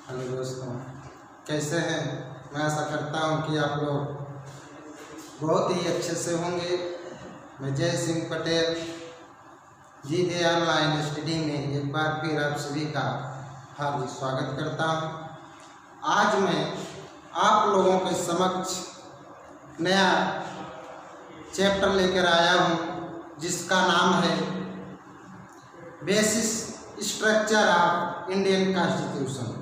Hello दोस्तों, कैसे हैं। मैं आशा करता हूं कि आप लोग बहुत ही अच्छे से होंगे। मैं जय Singh Patel GK online study में एक बार फिर आप सभी का हार्दिक स्वागत करता हूं। आज मैं आप लोगों के समक्ष नया चैप्टर लेकर आया हूं जिसका नाम है basis structure of Indian constitution.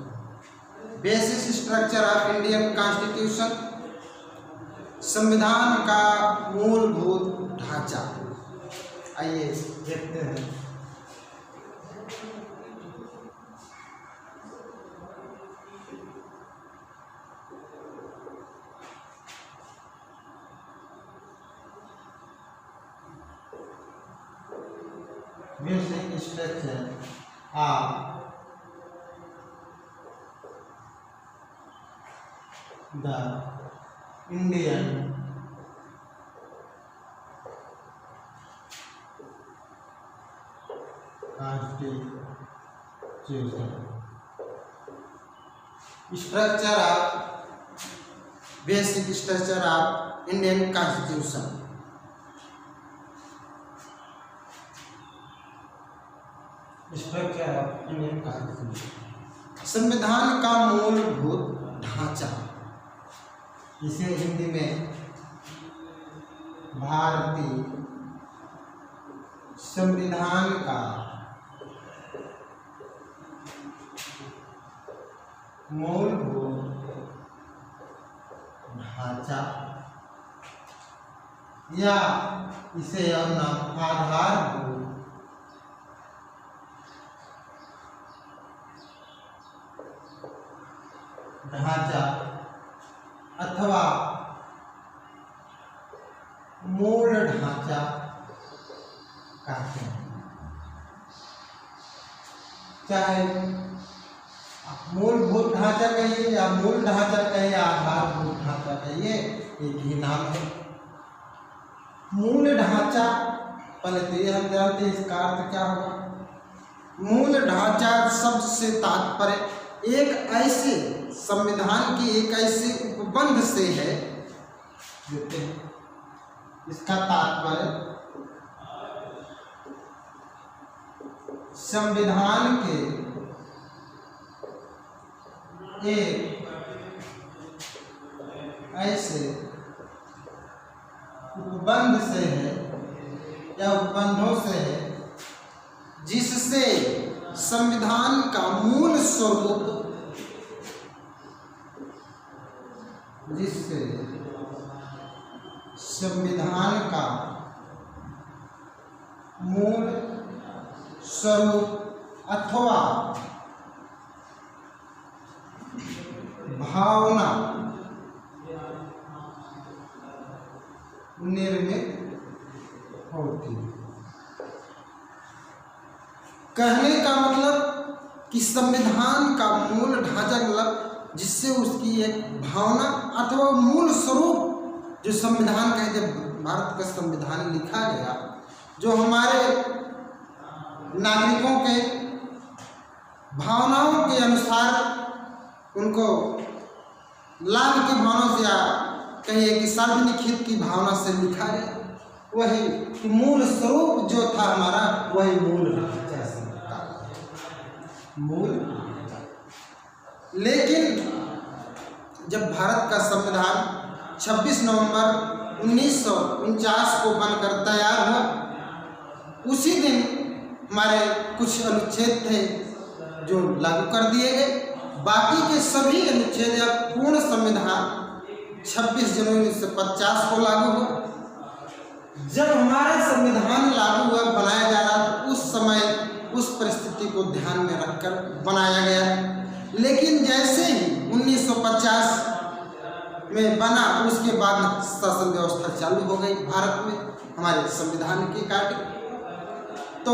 Basis structure of Indian constitution, संविधान का मूलभूत ढांचा। आइए देखते हैं। Basic structure of the Indian Constitution. Structure of basic structure of Indian Constitution. Structure of Indian Constitution. संविधान का मूलभूत ढांचा, इसे हिंदी में भारतीय संविधान का मूलभूत ढांचा या इसे आधारभूत ढांचा अथवा मूल ढांचा कहते हैं। चाहे मूलभूत ढांचा कहिए या मूल ढांचा कहिए, आधारभूत ढांचा कहिए, एक ही नाम है। मूल ढांचा, पहले तो ये हम जानते हैं इसका अर्थ क्या होगा। मूल ढांचा शब्द से तात्पर्य एक ऐसे संविधान की एक ऐसे उपबंध से है, देखते हैं इसका तात्पर्य संविधान के एक ऐसे उपबंध से है या उपबंधों से है जिससे संविधान का मूल स्वरूप, जिससे संविधान का मूल स्वरूप अथवा भावना निर्मित होती। कहने का मतलब कि संविधान का मूल ढांचा मतलब जिससे उसकी एक भावना अथवा मूल स्वरूप, जो संविधान का, जब भारत का संविधान लिखा गया, जो हमारे नागरिकों के भावनाओं के अनुसार उनको लाभ की भावना से या कहिए कि सार्वजनिक हित की भावना से लिखा गया, वही मूल स्वरूप जो था हमारा, वही मूल ढांचा मूल। लेकिन जब भारत का संविधान 26 नवंबर 1949 को बनकर तैयार हुआ, उसी दिन हमारे कुछ अनुच्छेद थे जो लागू कर दिए गए। बाकी के सभी अनुच्छेद या पूर्ण संविधान 26 जनवरी 1950 को लागू हुआ। जब हमारा संविधान लागू हुआ, बनाया जा रहा, तो उस समय उस परिस्थिति को ध्यान में रखकर बनाया गया। लेकिन जैसे ही 1950 में बना, उसके बाद शासन व्यवस्था चालू हो गई भारत में हमारे संविधान की कार्य। तो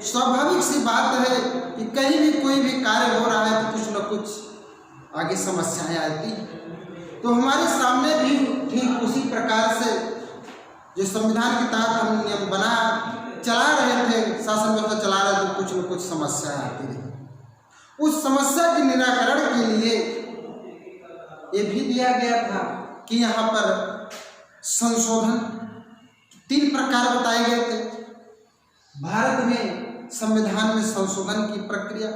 स्वाभाविक सी बात है कि कहीं भी कोई भी कार्य हो रहा है तो कुछ न कुछ आगे समस्याएं आती। तो हमारे सामने भी ठीक उसी प्रकार से जो संविधान के तहत हम नियम चला रहे थे, शासन व्यवस्था चला रहे थे, कुछ न कुछ समस्याएं आती रही। उस समस्या के निराकरण के लिए ये भी दिया गया था कि यहाँ पर संशोधन 3 प्रकार बताए गए थे। भारत में संविधान में संशोधन की प्रक्रिया,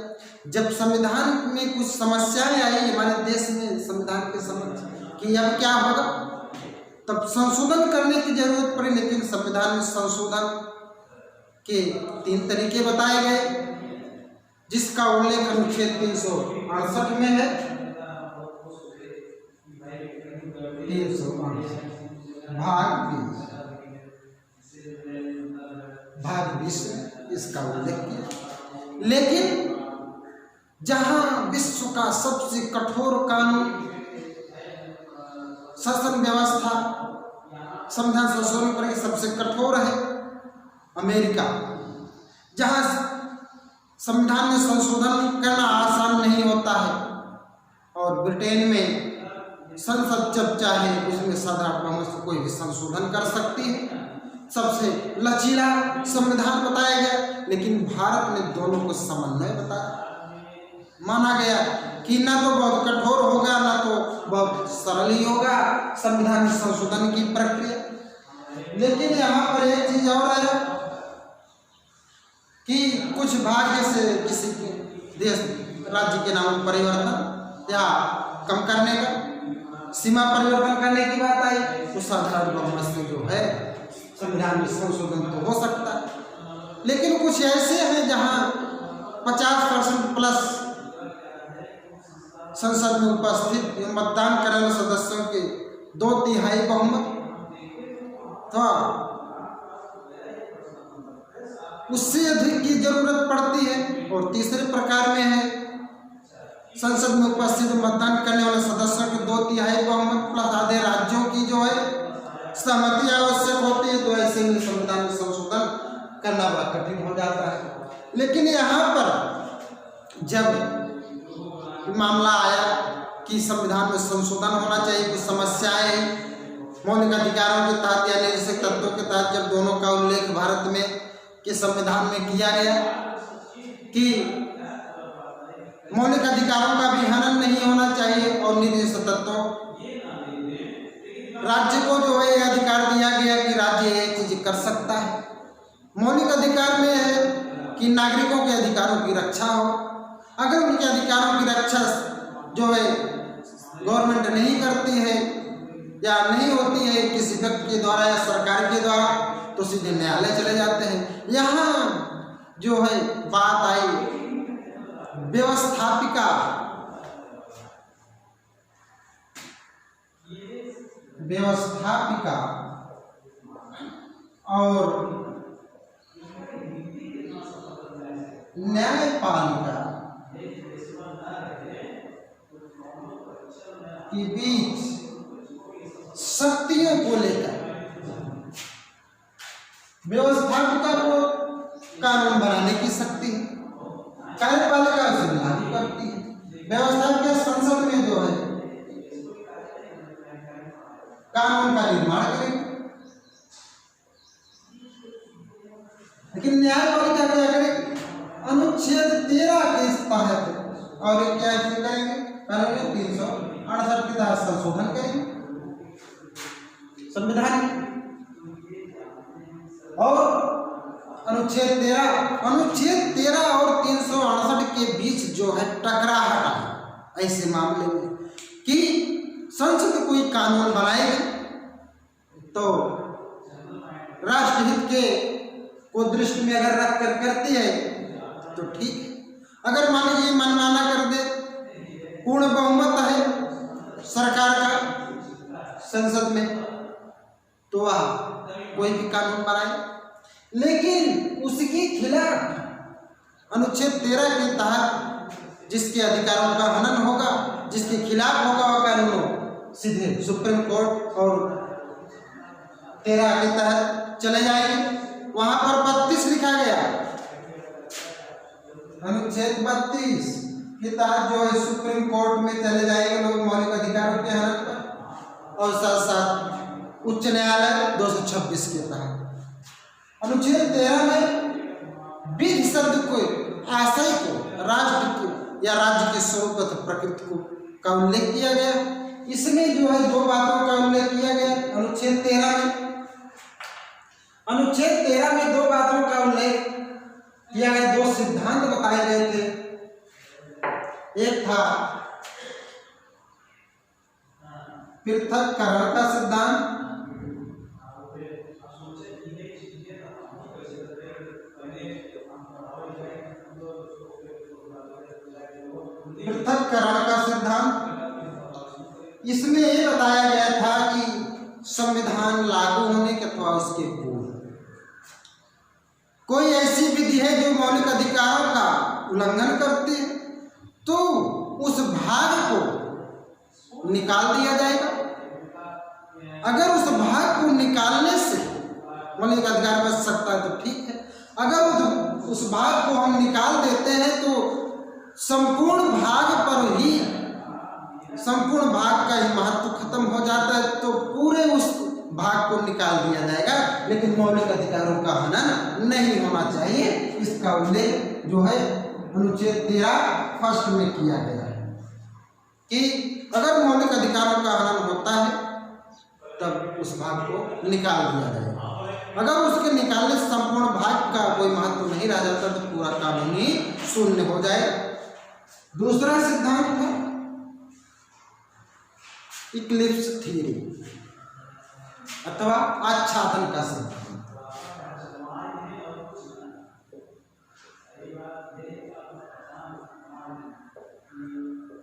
जब संविधान में कुछ समस्याएं आई हमारे देश में संविधान के समक्ष कि अब क्या होगा, तब संशोधन करने की जरूरत पड़ी। लेकिन संविधान में संशोधन के 3 तरीके बताए गए, जिसका उल्लेख अनुच्छेद 368 में है। 368 भाग 20 में इसका उल्लेख किया। लेकिन जहां विश्व का सबसे कठोर कानून शासन व्यवस्था संविधान संशोधन पर सबसे कठोर है अमेरिका, जहां संविधान में संशोधन करना आसान नहीं होता है, और ब्रिटेन में संसद जब चाहे उसमें साधारण बहुमत से कोई भी संशोधन कर सकती है। सबसे लचीला संविधान बताया गया। लेकिन भारत में दोनों को समन्वय बताया, माना गया कि ना तो बहुत कठोर होगा ना तो बहुत सरल ही होगा संविधान संशोधन की प्रक्रिया। लेकिन यहाँ पर एक चीज और है कि कुछ भाग्य से किसी के देश राज्य के नाम परिवर्तन या कम करने का, सीमा परिवर्तन करने की बात आई, तो साधारण बहुमत से जो है संविधान में संशोधन तो हो सकता है। लेकिन कुछ ऐसे हैं जहां 50% प्लस संसद में उपस्थित मतदान करने वाले सदस्यों के 2/3 बहुमत, तो उससे अधिक की जरूरत पड़ती है। और तीसरे प्रकार में है संसद में उपस्थित मतदान करने वाले सदस्यों के 2/3 बहुमत प्लस आधे राज्यों की जो है सहमति आवश्यक होती है। तो ऐसे में संविधान में संशोधन करना बड़ा कठिन हो जाता है। लेकिन यहाँ पर जब मामला आया कि संविधान में संशोधन होना चाहिए, कुछ समस्याएं मौलिक अधिकारों के तहत या निर्देशक तत्वों के तहत, जब दोनों का उल्लेख भारत में के संविधान में किया गया कि मौलिक अधिकारों का भी हनन नहीं होना चाहिए और निर्देशक तत्वों, राज्य को जो है यह अधिकार दिया गया कि राज्य ये चीज कर सकता है। मौलिक अधिकार में है कि नागरिकों के अधिकारों की रक्षा हो। अगर उनके अधिकारों की रक्षा जो है गवर्नमेंट नहीं करती है या नहीं होती है किसी व्यक्ति के द्वारा या सरकार के द्वारा, तो सीधे न्यायालय चले जाते हैं। यहाँ जो है बात आई व्यवस्थापिका और न्यायपालिका के बीच शक्तियों को लेकर व्यवस्थापिका को कानून बनाने की शक्ति, कार्यपालिका उसे लागू करती है। व्यवस्थापिका संसद में जो है कानून का निर्माण करेगी। लेकिन न्यायपालिका क्या करेगी? अनुच्छेद 13 के तहत और क्या करेंगे? कानून 368 के तहत संशोधन करेंगे संविधान में। और अनुच्छेद 13 और 368 के बीच जो है टकराहट है ऐसे मामले में कि संसद कोई कानून बनाएगी तो राष्ट्रहित के को दृष्टि में अगर रख कर करती है तो ठीक है। अगर मान लीजिए मनमाना कर दे, पूर्ण बहुमत है सरकार का संसद में, तो वह कोई भी कानून बनाए। लेकिन उसके खिलाफ अनुच्छेद 13 के तहत जिसके अधिकारों का हनन होगा, जिसके खिलाफ होगा वह कानून सीधे सुप्रीम कोर्ट और 13 के तहत चले जाएंगे। वहां पर 32 लिखा गया, अनुच्छेद 32 के तहत जो है सुप्रीम कोर्ट में चले जाएंगे लोग मौलिक अधिकारों के हनन पर, और साथ साथ उच्च न्यायालय 226 के तहत। अनुच्छेद 13 में विधि शब्द को, आशय को, राष्ट्र या राज्य के स्वरूप तथा प्रकृति को का उल्लेख किया गया। इसमें जो है दो बातों का उल्लेख किया गया अनुच्छेद 13 में। अनुच्छेद 13 में दो बातों का उल्लेख किया गया, दो सिद्धांत बताए गए थे। एक था पृथक्करण का सिद्धांत, पृथक्करण का सिद्धांत। इसमें ये बताया गया था कि संविधान लागू होने के अथवा उसके पूर्व कोई ऐसी विधि है जो मौलिक अधिकारों का उल्लंघन करती है तो उस भाग को निकाल दिया जाएगा। अगर उस भाग को निकालने से मौलिक अधिकार बच सकता है तो ठीक है, अगर उस भाग को हम निकाल देते हैं तो संपूर्ण भाग पर ही, संपूर्ण भाग का ही महत्व खत्म हो जाता है, तो पूरे उस भाग को निकाल दिया जाएगा, लेकिन मौलिक अधिकारों का हनन नहीं होना चाहिए। इसका उल्लेख जो है अनुच्छेद 13 फर्स्ट में किया गया है कि अगर मौलिक अधिकारों का हनन होता है तब उस भाग को निकाल दिया जाएगा। अगर उसके निकालने से संपूर्ण भाग का कोई महत्व नहीं रह जाता तो पूरा कानून ही शून्य हो जाएगा। दूसरा सिद्धांत है इक्लिप्स थ्योरी अथवा आच्छादन का सिद्धांत।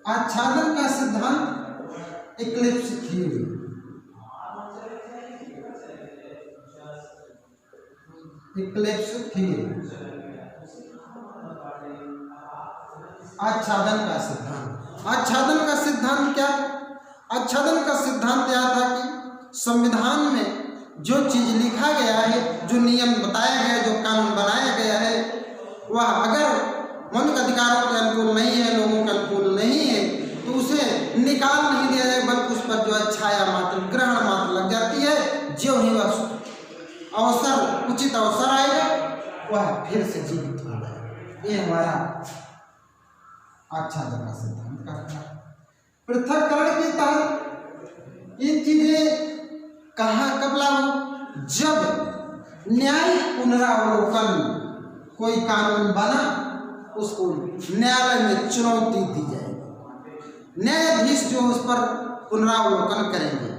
आच्छादन का सिद्धांत इक्लिप्स थ्योरी। इक्लिप्स थ्योरी आच्छादन का सिद्धांत। आच्छादन का सिद्धांत क्या? आच्छादन का सिद्धांत यह था कि संविधान में जो चीज लिखा गया है, जो नियम बताया गया है, जो कानून बनाया गया है, वह अगर मौलिक अधिकारों के अनुकूल नहीं है, लोगों के अनुकूल नहीं है, तो उसे निकाल नहीं दिया जाए, बल्कि उस पर जो है छाया मात्र, ग्रहण मात्र लग जाती है। जो ही वह अवसर, उचित अवसर आएगा, वह फिर से जीवित हो जाएगा। ये हमारा आच्छादन का सिद्धांत कहता है। पृथक्करण के तहत ये चीजें कहाँ कब लागू? जब न्यायिक पुनरावलोकन, कोई कानून बना उसको न्यायालय में चुनौती दी जाएगी। न्यायाधीश जो उस पर पुनरावलोकन करेंगे,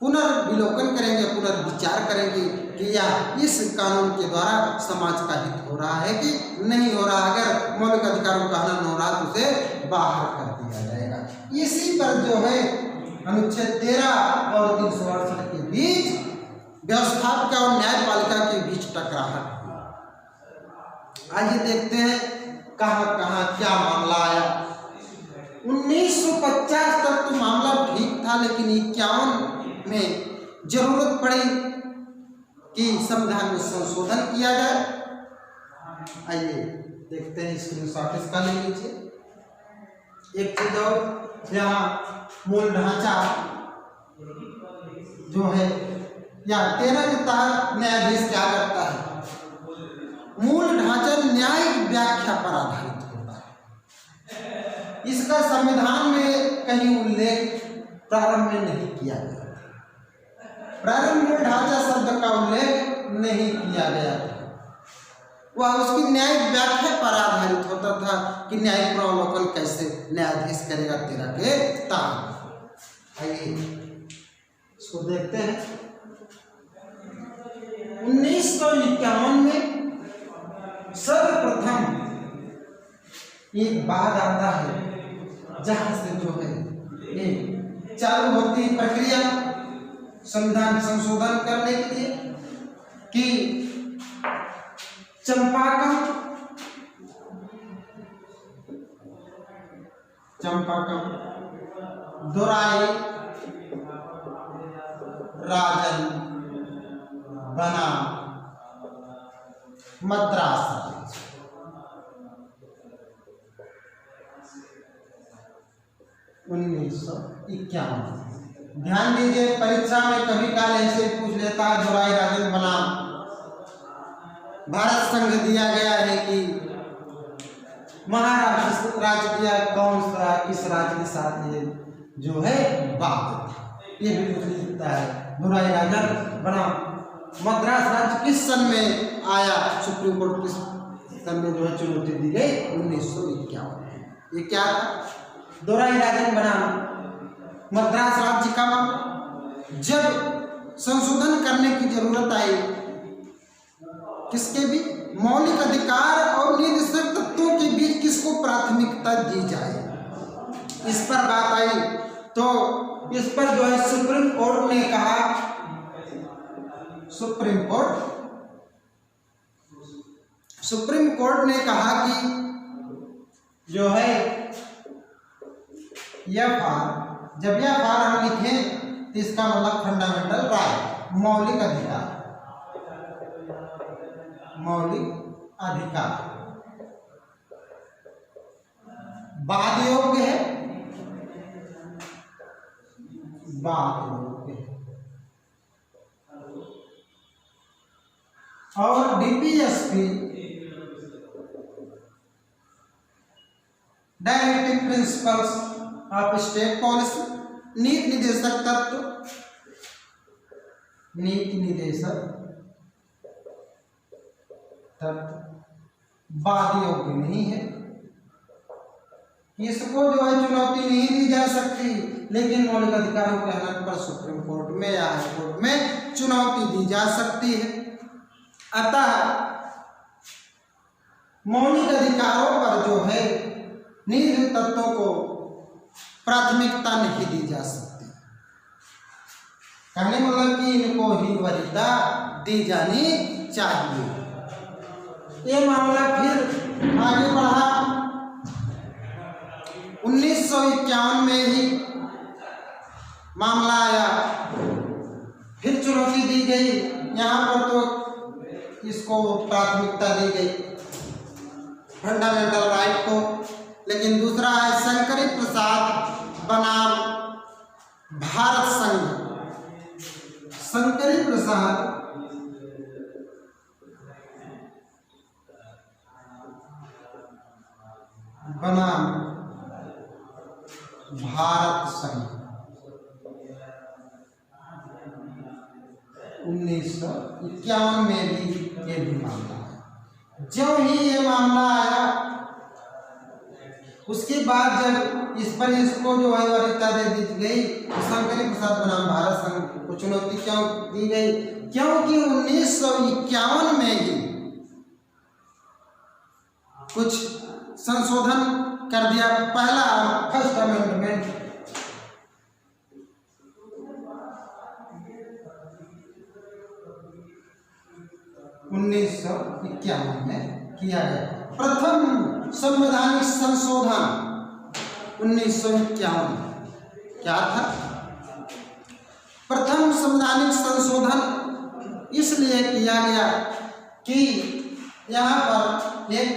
पुनर्विलोकन करेंगे, पुनर्विचार करेंगे कि या इस कानून के द्वारा समाज का हित हो रहा है कि नहीं हो रहा। अगर मौलिक अधिकारों का हनन हो रहा तो उसे बाहर कर दिया जाएगा। इसी पर जो है अनुच्छेद 13 और 368 के बीच व्यवस्थापिका और न्यायपालिका के बीच टकराहट हुई। आइए देखते हैं कहाँ कहाँ क्या मामला आया। 1950 तक तो मामला ठीक था, लेकिन 51 में जरूरत पड़ी कि संविधान में संशोधन किया जाए। आइए देखते हैं, स्क्रीनशॉट इसका ले लीजिए। एक चीज और, यहाँ मूल ढांचा जो है या 13 के तहत न्यायाधीश क्या करता है? मूल ढांचा न्यायिक व्याख्या पर आधारित होता है। इसका संविधान में कहीं उल्लेख प्रारंभ में नहीं किया गया। प्रारंभ में ढांचा शब्द का उल्लेख नहीं किया गया था। वह उसकी न्यायिक व्याख्या पर आधारित होता था कि न्यायिक पुनरावलोकन कैसे न्यायाधीश करेगा 13 के तहत। आइए इसको देखते हैं। 1951 में सर्वप्रथम एक बात आता है जहां से जो है ये चालू होती है प्रक्रिया संविधान संशोधन करने के लिए कि चंपाकम दोराई राजन बनाम मद्रास राज्य। उन्नीस सौ 51। ध्यान दीजिए, परीक्षा में कभी काल ऐसे पूछ लेता है दोराई राजन बनाम भारत संघ दिया गया है कि महाराष्ट्र राज्य दिया, कौन सा किस राज्य के साथ ये जो है बात, ये भी कुछ नहीं दिखता है। दुराई राजा बना। मद्रास राज्य किस सन में आया, सुप्रीम कोर्ट किस सन में जो है चुनौती दी गई, 1951। ये क्या था, दुराई राजन बना मद्रास राज्य का। जब संशोधन करने की जरूरत आई, किसके भी मौलिक अधिकार और निर्दिष्ट तत्वों के बीच किसको प्राथमिकता दी जाए, इस पर बात आई। तो इस पर जो है सुप्रीम कोर्ट ने कहा, सुप्रीम कोर्ट ने कहा कि जो है यह फार, जब यह फार हम लिखें तो इसका मतलब फंडामेंटल राइट, मौलिक अधिकार, मौलिक अधिकार बाद योग्य है, बाद योग्य है। और DPSP directive principles of state policy, नीति निर्देशक तत्व, नीति निर्देशक तत्व बाद योग्य नहीं है, इसको जो है चुनौती नहीं दी जा सकती, लेकिन मौलिक अधिकारों के हनन पर सुप्रीम कोर्ट में या हाई कोर्ट में चुनौती दी जा सकती है। अतः मौलिक अधिकारों पर जो है निर्दिष्ट तत्वों को प्राथमिकता नहीं दी जा सकती, कहने मतलब कि इनको ही वरीयता दी जानी चाहिए। ये मामला फिर आगे बढ़ा। 1951 में ही मामला आया, फिर चुनौती दी गई। यहाँ पर तो इसको प्राथमिकता दी गई फंडामेंटल राइट को, लेकिन दूसरा है शंकरी प्रसाद बनाम भारत संघ, शंकरी प्रसाद बनाम भारत संघ, 1951 में भी ये भी मामला है। जो ही ये मामला आया, उसके बाद जब इस पर इसको जो है वरीयता दे दी गई, शंकरी प्रसाद बनाम भारत संघ को चुनौती क्यों दी गई, क्योंकि 1951 में ही कुछ संशोधन कर दिया। पहला फर्स्ट अमेंडमेंट 1951 में किया गया। प्रथम संवैधानिक संशोधन 1951 क्या था? प्रथम संवैधानिक संशोधन इसलिए किया गया कि यहाँ पर एक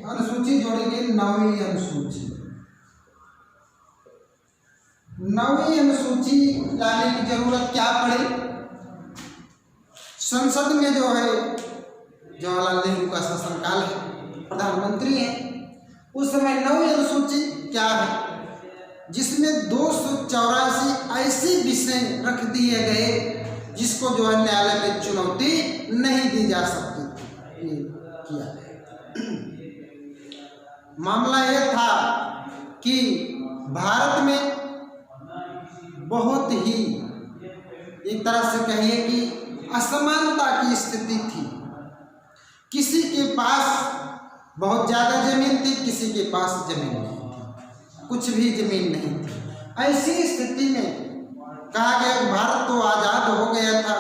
अनुसूची जोड़ी गई, 9वीं अनुसूची। 9वीं अनुसूची लाने की जरूरत क्या पड़ी? संसद में जो है जवाहरलाल नेहरू का शासनकाल है, प्रधानमंत्री हैं। उस समय 9वीं अनुसूची क्या है? जिसमें 284 ऐसे विषय रख दिए गए जिसको जो है न्यायालय में चुनौती नहीं दी जा सकती थी। किया मामला यह था कि भारत में बहुत ही एक तरह से कहिए कि असमानता की स्थिति थी। किसी के पास बहुत ज़्यादा जमीन थी, किसी के पास जमीन नहीं थी, कुछ भी जमीन नहीं थी। ऐसी स्थिति में कहा गया कि भारत तो आज़ाद हो गया था,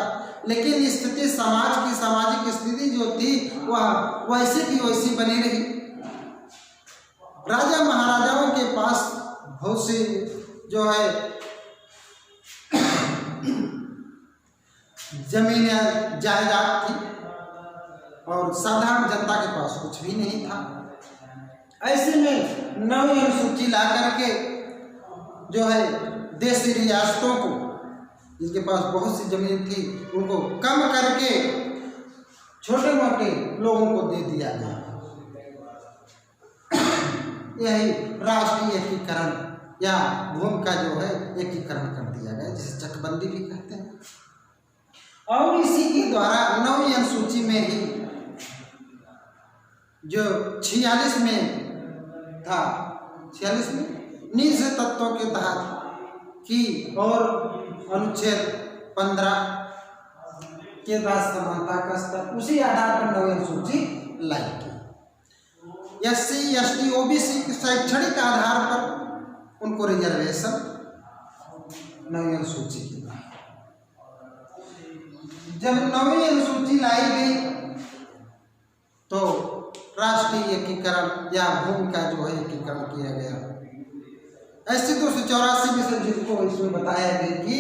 लेकिन स्थिति सामाजिक स्थिति जो थी वह वैसी की वैसी बनी रही। राजा महाराजाओं के पास बहुत सी जो है जमीन जायदाद थी और साधारण जनता के पास कुछ भी नहीं था। ऐसे में 9वीं अनुसूची ला करके जो है देशी रियासतों को, जिनके पास बहुत सी जमीन थी, उनको कम करके छोटे मोटे लोगों को दे दिया गया। यही राष्ट्रीय एकीकरण या भूमि का जो है एकीकरण कर दिया गया, जिसे चकबंदी भी कहते हैं। और इसी के द्वारा 9वीं अनुसूची में ही जो 46 में था, 46 में निज तत्वों के तहत की और अनुच्छेद 15 के तहत समानता का स्तर, उसी आधार पर 9वीं अनुसूची लाई की। SC, ST, OBC के शैक्षणिक आधार पर उनको रिजर्वेशन 9वीं अनुसूची की। जब 9वीं अनुसूची लाई गई तो राष्ट्रीय एकीकरण या भूमि का जो है एकीकरण किया गया। ऐसे 284 विषय जिनको इसमें बताया गया कि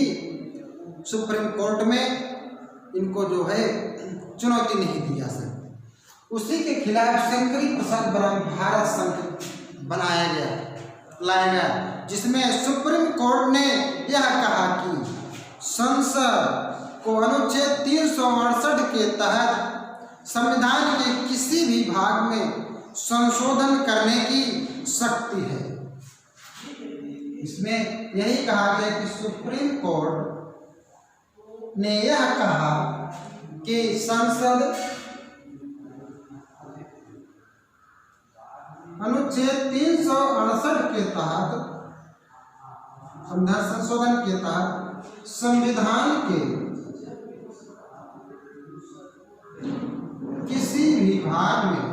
सुप्रीम कोर्ट में इनको जो है चुनौती नहीं दी जा सकती। उसी के खिलाफ शंकरी प्रसाद बनाम भारत संघ बनाया गया, लाया गया, जिसमें सुप्रीम कोर्ट ने यह कहा कि संसद को अनुच्छेद 368 के तहत संविधान के किसी भी भाग में संशोधन करने की शक्ति है। इसमें यही कहा गया कि सुप्रीम कोर्ट ने यह कहा कि संसद अनुच्छेद 368 के तहत संविधान संशोधन के तहत संविधान के किसी भी भाग में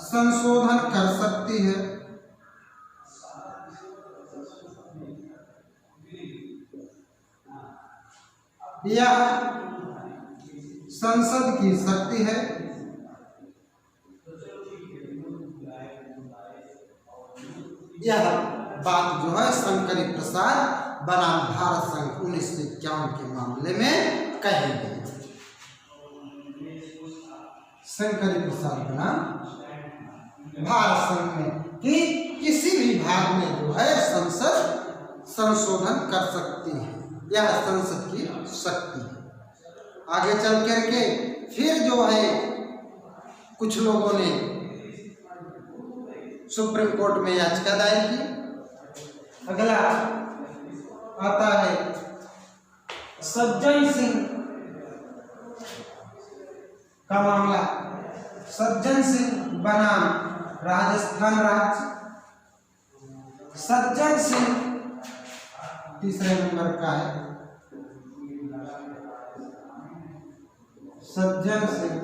संशोधन कर सकती है। यह संसद की शक्ति है। यह बात जो है शंकरी प्रसाद बनाम भारत संघ 1951 के मामले में कही गई। शंकरी प्रसाद बनाम भारत संघ में कि किसी भी भाग में जो है संसद संशोधन कर सकती है, यह संसद की शक्ति है। आगे चल करके फिर जो है कुछ लोगों ने सुप्रीम कोर्ट में याचिका दायर की। अगला आता है सज्जन सिंह का मामला। सज्जन सिंह बनाम राजस्थान राज्य। सज्जन सिंह तीसरे नंबर का है। सज्जन सिंह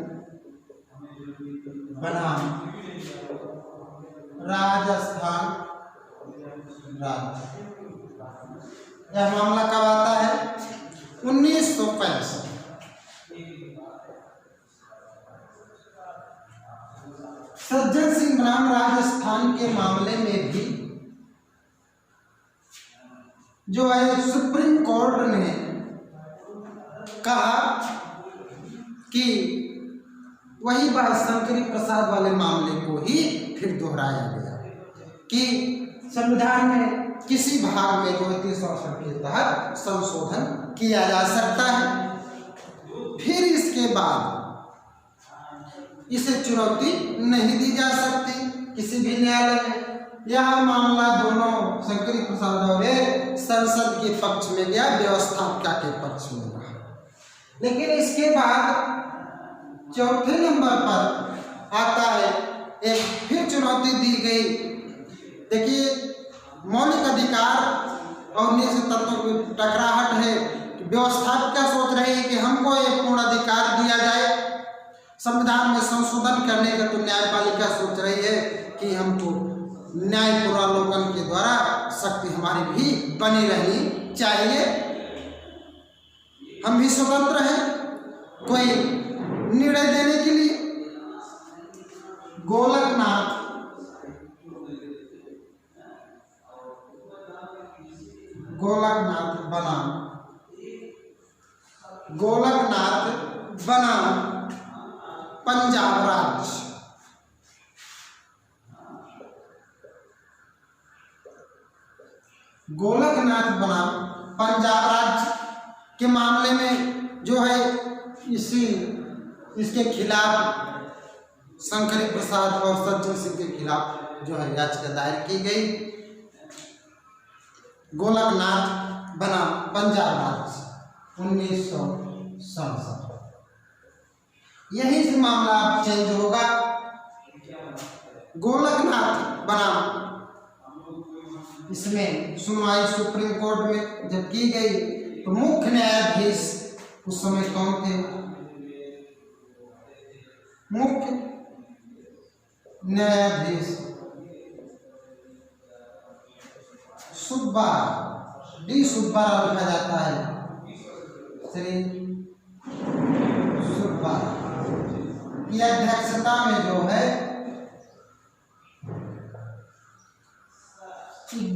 बनाम राजस्थान राज्य। यह मामला कब आता है? 1965। सज्जन सिंह बनाम राजस्थान के मामले में भी जो है सुप्रीम कोर्ट ने कहा कि वही बात शंकरी प्रसाद वाले मामले को ही फिर दोहराया गया कि संविधान में किसी भाग में जो 368 के तहत संशोधन किया जा सकता है। फिर इसके बाद इसे चुनौती नहीं दी जा सकती किसी भी न्यायालय में। यह मामला दोनों शंकरी प्रसाद और संसद के पक्ष में गया, व्यवस्थापिका के पक्ष में रहा। लेकिन इसके बाद चौथे नंबर पर आता है एक फिर चुनौती दी गई। देखिए, मौलिक अधिकार और निजी तत्वों की टकराहट है। व्यवस्थापिका सोच रही है कि हमको एक पूर्ण अधिकार दिया जाए संविधान में संशोधन करने का, तो न्यायपालिका सोच रही है कि हमको न्याय पुनरावलोकन के द्वारा शक्ति हमारी भी बनी रहनी चाहिए, हम भी स्वतंत्र हैं कोई निर्णय देने के लिए। गोलकनाथ बनाम पंजाब राज्य। गोलकनाथ बनाम पंजाब राज्य के मामले में जो है इसके खिलाफ शंकरी प्रसाद और सज्जन सिंह के खिलाफ जो है याचिका दायर की गई। गोलकनाथ बनाम पंजाब राज्य 1967। यही से मामला अब चेंज होगा। गोलकनाथ बनाम इसमें सुनवाई सुप्रीम कोर्ट में जब की गई तो मुख्य न्यायाधीश उस समय कौन थे? मुख्य न्यायाधीश सुब्बा डी सुब्बाराव लिखा जाता है, श्री सुब्बा की अध्यक्षता में जो है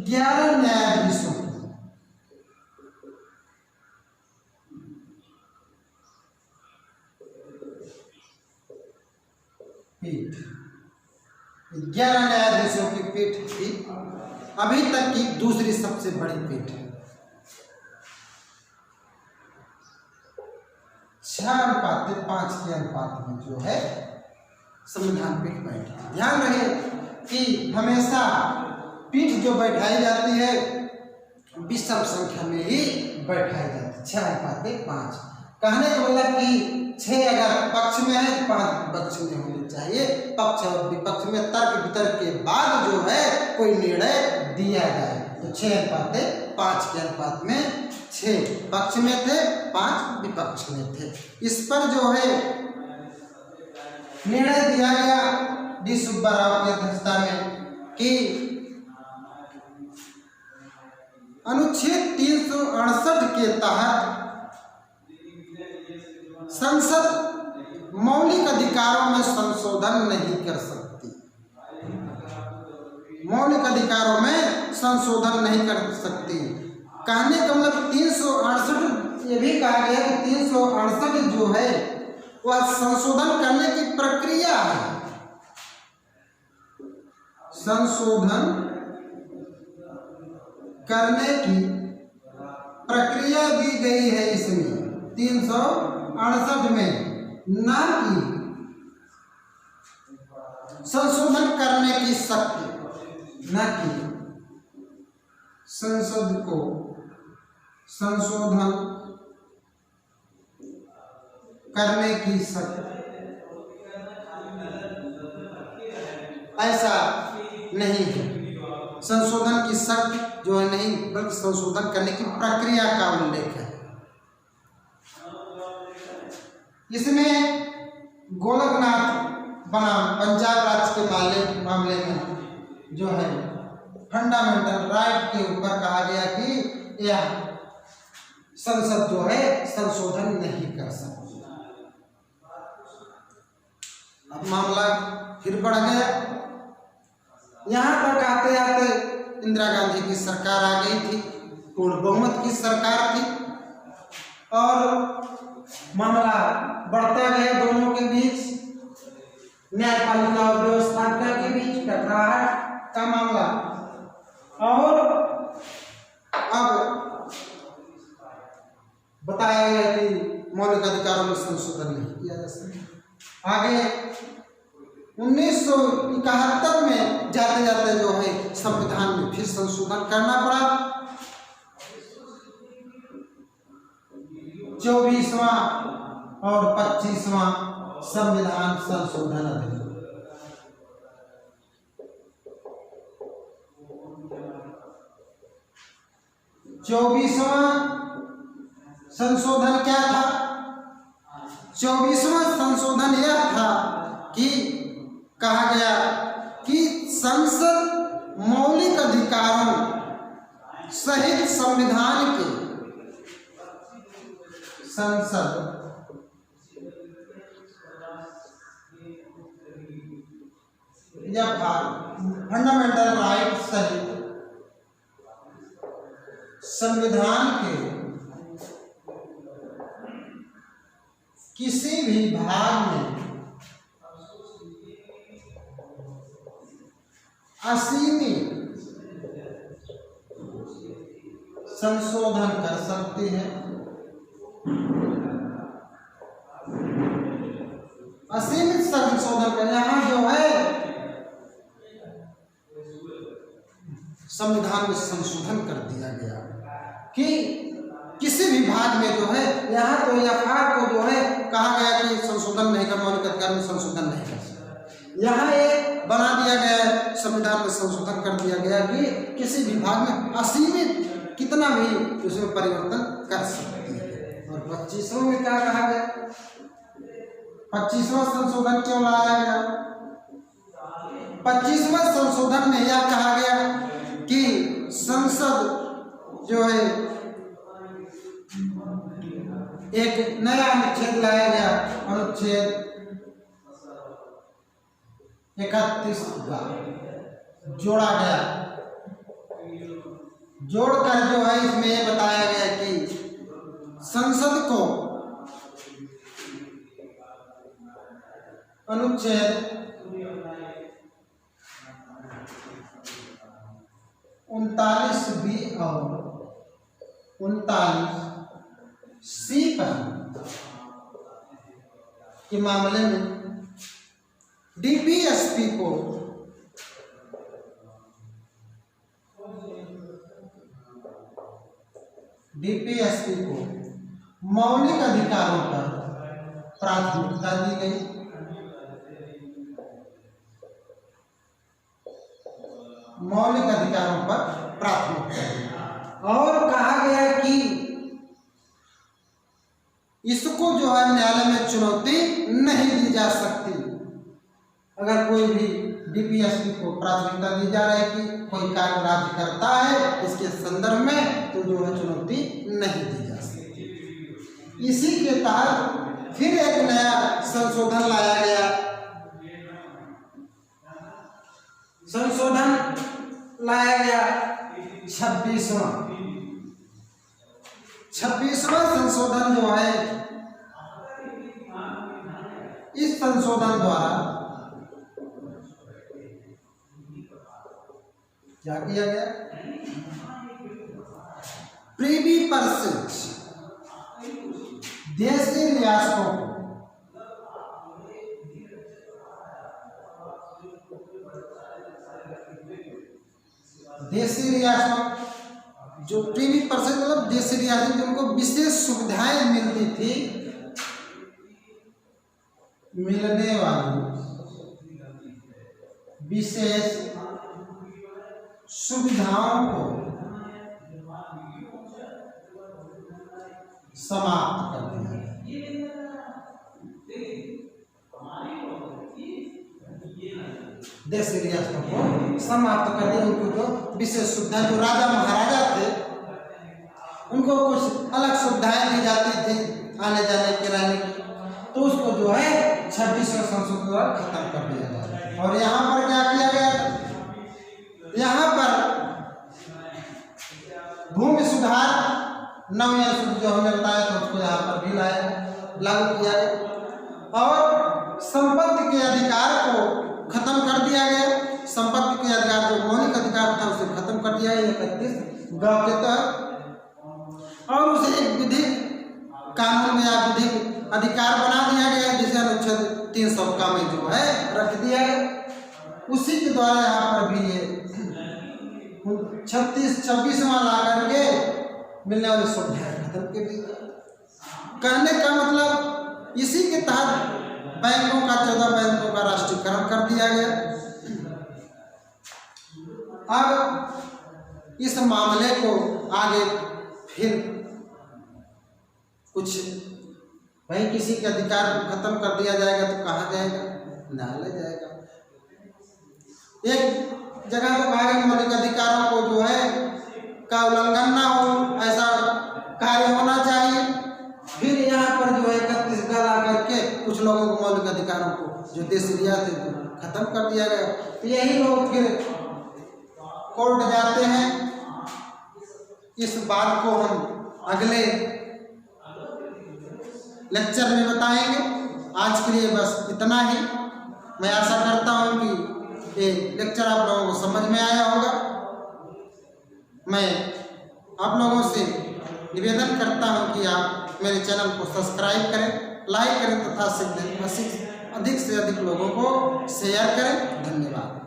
11 न्यायाधीशों पीठ, 11 न्यायाधीशों की पीठ थी, अभी तक की दूसरी सबसे बड़ी पीठ है। 6:5 के अनुपात में जो है संविधान पीठ बैठी। ध्यान रहे कि हमेशा पीठ जो बैठाई जाती है विषम संख्या में ही बैठाई जाती है, 6:5। कहने का मतलब कि 6 अगर पक्ष में है तो 5 विपक्ष में होने चाहिए। पक्ष और विपक्ष में तर्क वितर्क के बाद जो है कोई निर्णय दिया जाए। तो 6:5 के अनुपात में 6 पक्ष में थे, 5 विपक्ष में थे। इस पर जो है निर्णय दिया गया डी सुब्बाराव की अध्यक्षता में कि अनुच्छेद 368 के तहत संसद मौलिक अधिकारों में संशोधन नहीं कर सकती। मौलिक अधिकारों में संशोधन नहीं कर सकती। कहने का मतलब 368 ये भी कहा गया कि 368 जो है वह संशोधन करने की प्रक्रिया है। संशोधन करने की प्रक्रिया दी गई है इसमें 368 में, ना कि संशोधन करने की शक्ति, न कि संसद को संशोधन करने की शक्ति। ऐसा नहीं है। संशोधन की शक्ति जो है नहीं, बल्कि संशोधन करने की प्रक्रिया का उल्लेख है। इसमें गोलकनाथ बनाम पंजाब राज्य के मामले में जो है फंडामेंटल राइट के ऊपर कहा गया कि यह संसद जो है संशोधन नहीं कर सकती। अब मामला फिर बढ़ गया। यहाँ तक आते आते इंदिरा गांधी की सरकार आ गई थी, पूर्ण बहुमत की सरकार थी और मामला बढ़ता गया दोनों के बीच, न्यायपालिका और व्यवस्थापिका के बीच टकराहट का मामला। और अब बताया गया कि मौलिक अधिकारों में संशोधन नहीं किया जा सकता। आगे 1971 में जाते जाते जो है संविधान में फिर संशोधन करना पड़ा। 24वां और 25वां संविधान संशोधन अधिनियम। चौबीसवां संशोधन क्या था? 24वां संशोधन यह था कि कहा गया कि संसद मौलिक अधिकारों सहित संविधान के संसद या फंडामेंटल राइट सहित संविधान के किसी भी भाग में असीमित संशोधन कर सकते हैं। असीमित संशोधन संशोधन कर, यहाँ जो है संविधान में संशोधन कर दिया गया कि किसी भी भाग में जो है, यहाँ तो एफआर को जो है कहा गया कि संशोधन नहीं कर, मौलिक अधिकार में संशोधन नहीं कर सकते। यहाँ एक बना दिया गया है, संविधान में संशोधन कर दिया गया कि किसी भी भाग में असीमित कितना भी उसमें परिवर्तन कर सकती है। और 25वां में क्या कहा गया, 25वां संशोधन क्यों लाया गया? 25वां संशोधन में यह कहा गया कि संसद जो है एक नया अनुच्छेद लाया गया, अनुच्छेद 31 जोड़ा गया, जोड़कर जो है इसमें यह बताया गया कि संसद को अनुच्छेद 39B और 39C के मामले में डीपीएसपी को मौलिक अधिकारों पर प्राथमिकता दी गई। मौलिक अधिकारों पर प्राथमिकता और कहा गया कि इसको जो है न्यायालय में चुनौती नहीं दी जा सकती। अगर कोई भी डीपीएसपी को प्राथमिकता दी जा रही है कि कोई कार्य राज्य करता है इसके संदर्भ में, तो जो है चुनौती नहीं दी जा सकती। इसी के तहत फिर एक नया संशोधन लाया गया। संशोधन लाया गया 26वां संशोधन जो है, इस संशोधन द्वारा क्या किया गया, प्रीवी पर्सेंट देशी रियासतों को देशी रियासतों जो प्रीवी पर्सेंट मतलब देशी रियासत जिनको विशेष सुविधाएं मिलती थी, मिलने वाली विशेष सुविधाओं को समाप्त कर दिया। देशी रियासतों को समाप्त कर दिया। उनको जो विशेष सुविधाएं, जो राजा महाराजा थे उनको कुछ अलग सुविधाएं दी जाती थी आने जाने के रहने की, तो उसको जो है 26वां संशोधन द्वारा खत्म कर दिया गया। और यहाँ पर क्या किया गया, यहाँ पर भूमि सुधार नवीन जो हमने बताया था उसको यहाँ पर भी लाया लागू किया गया। और संपत्ति के अधिकार को खत्म कर दिया गया। संपत्ति के अधिकार जो मौलिक अधिकार था उसे खत्म कर दिया गया 31 के तहत, और उसे एक विधिक कानून में या विधिक अधिकार बना दिया गया, जिसे अनुच्छेद 300 में जो है रख दिया गया। उसी के द्वारा यहाँ पर भी ये 26वां ला करके मिलने वाली सुविधाएं खत्म कर दी। कहने का मतलब इसी के तहत बैंकों का 14 बैंकों का राष्ट्रीयकरण कर दिया गया। अब इस मामले को आगे फिर कुछ भाई किसी के अधिकार को खत्म कर दिया जाएगा तो कहाँ जाएगा, न्यायालय जाएगा। एक जगह तो कहा गया मौलिक अधिकारों को जो है का उल्लंघन ना हो, ऐसा कार्य होना चाहिए। फिर यहाँ पर जो है 31 का ला करके कुछ लोगों को मौलिक अधिकारों को जो देशी रियासत थे खत्म कर दिया गया। तो यही लोग फिर कोर्ट जाते हैं। इस बात को हम अगले लेक्चर में बताएंगे। आज के लिए बस इतना ही। मैं आशा करता हूँ कि ये लेक्चर आप लोगों को समझ में आया होगा। मैं आप लोगों से निवेदन करता हूँ कि आप मेरे चैनल को सब्सक्राइब करें, लाइक करें तथा अधिक से अधिक लोगों को शेयर करें। धन्यवाद।